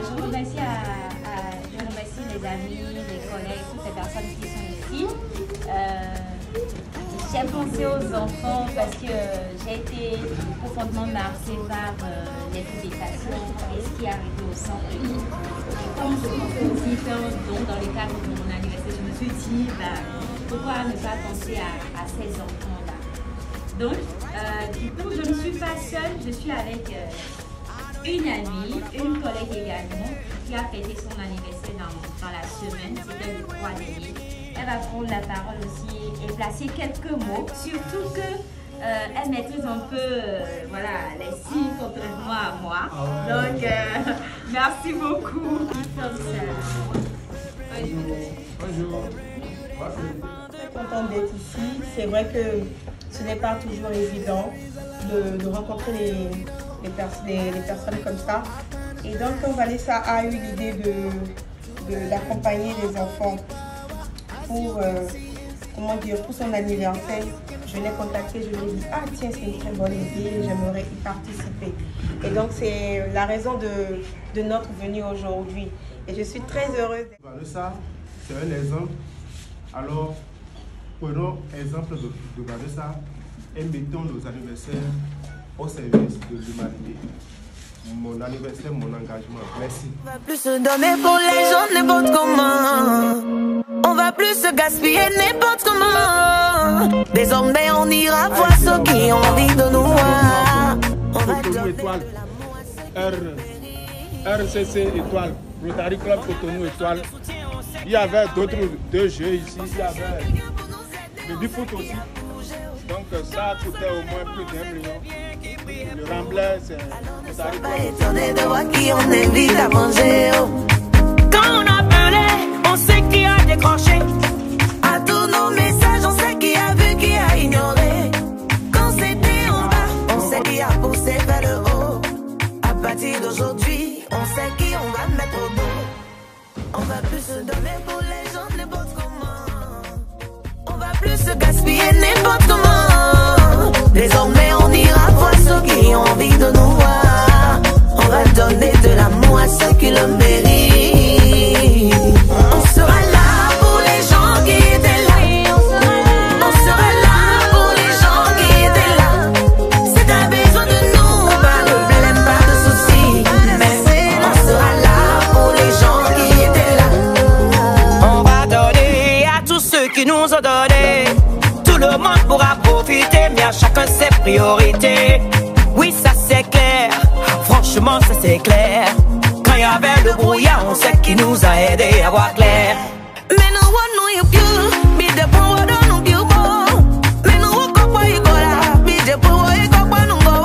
Je remercie les amis, les collègues, toutes les personnes qui sont ici. J'ai pensé aux enfants parce que j'ai été profondément marquée par les publications et ce qui est arrivé au centre. Et comme je pensais aussi faire un don dans le cadre de mon anniversaire, je me suis dit, pourquoi ne pas penser à ces enfants-là. Donc, du coup, je ne suis pas seule, je suis avec une amie, une collègue également, qui a fêté son anniversaire dans la semaine, c'était le 3 dernier. Elle va prendre la parole aussi et placer quelques mots, surtout que elle maîtrise un peu voilà, les signes contrairement à moi. Ah ouais. Donc, merci beaucoup. Bonjour. Je suis contente d'être ici. C'est vrai que ce n'est pas toujours évident de rencontrer les personnes comme ça. Et donc, quand Vanessa a eu l'idée d'accompagner les enfants pour, pour son anniversaire, je l'ai contacté, je lui ai dit, ah tiens, c'est une très bonne idée, j'aimerais y participer. Et donc, c'est la raison de notre venue aujourd'hui. Et je suis très heureuse. Vanessa, c'est un exemple. Alors, prenons exemple de Vanessa et mettons nos anniversaires au service de l'humanité. Mon anniversaire, mon engagement. Merci. On va plus se donner pour les gens n'importe comment. On va plus se gaspiller n'importe comment. Désormais, on ira voir ceux qui ont envie de nous voir. On va Cotonou étoile. RCC étoile. Rotary Club Cotonou étoile. Il y avait d'autres deux jeux ici. Il y avait du foot aussi. Donc ça coûtait au moins plus d'1 million. Le Remblai, c'est Rotary Club. Étonné de voir qui on invite à manger. Quand on appelait, on sait qui a décroché. À tous nos messages, on sait qui a vu, qui a ignoré. Quand c'était en bas, on sait qui a poussé vers le haut. À partir d'aujourd'hui, on sait qui on va mettre au dos. On va plus se donner pour les gens n'importe comment. On va plus se gaspiller n'importe comment. Désormais, on ira voir ceux qui ont envie de nous voir. On va donner de l'amour à ceux qui le méritent. On sera là pour les gens qui étaient là. On sera là pour les gens qui étaient là. Si t'as besoin de nous, pas de problème, pas de soucis. Mais on sera là pour les gens qui étaient là. On va donner à tous ceux qui nous ont donné. Tout le monde pourra profiter, mais à chacun ses priorités. Oui, ça c'est clair, franchement ça c'est clair. Quand il y avait le brouillard, on sait qui nous a aidé à voir clair. Mais nous on nous plus, mais de pour nous plus bon. Mais nous on comprend y cola, mais de pour y comprend nous go.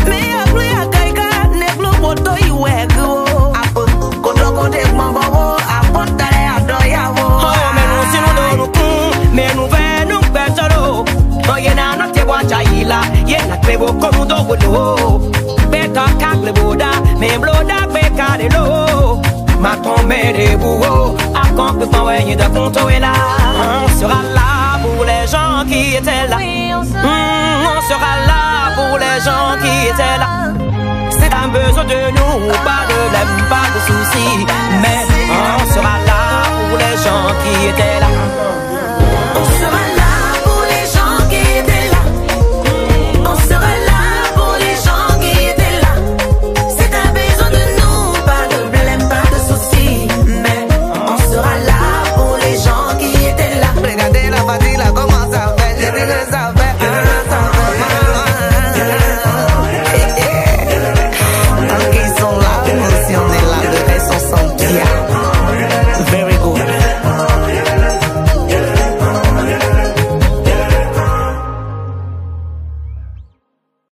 Mais à plus à kaika, ne plus moto y wego. Apo, kodo kodo mambo, apo tale adoyavo. Oh, mais nous si nous nous nous, mais nous venons nous perdre. Oh, yena na te wachaila, yena kwebo konudo wodo. Beka kakle boda, me bloda beka de lo. Ma tombe de bourreau, à quand que t'envoyer de compte est là. On sera là pour les gens qui étaient là. On sera là pour les gens qui étaient là. C'est un besoin de nous, pas de l'aime, pas de soucis. Mais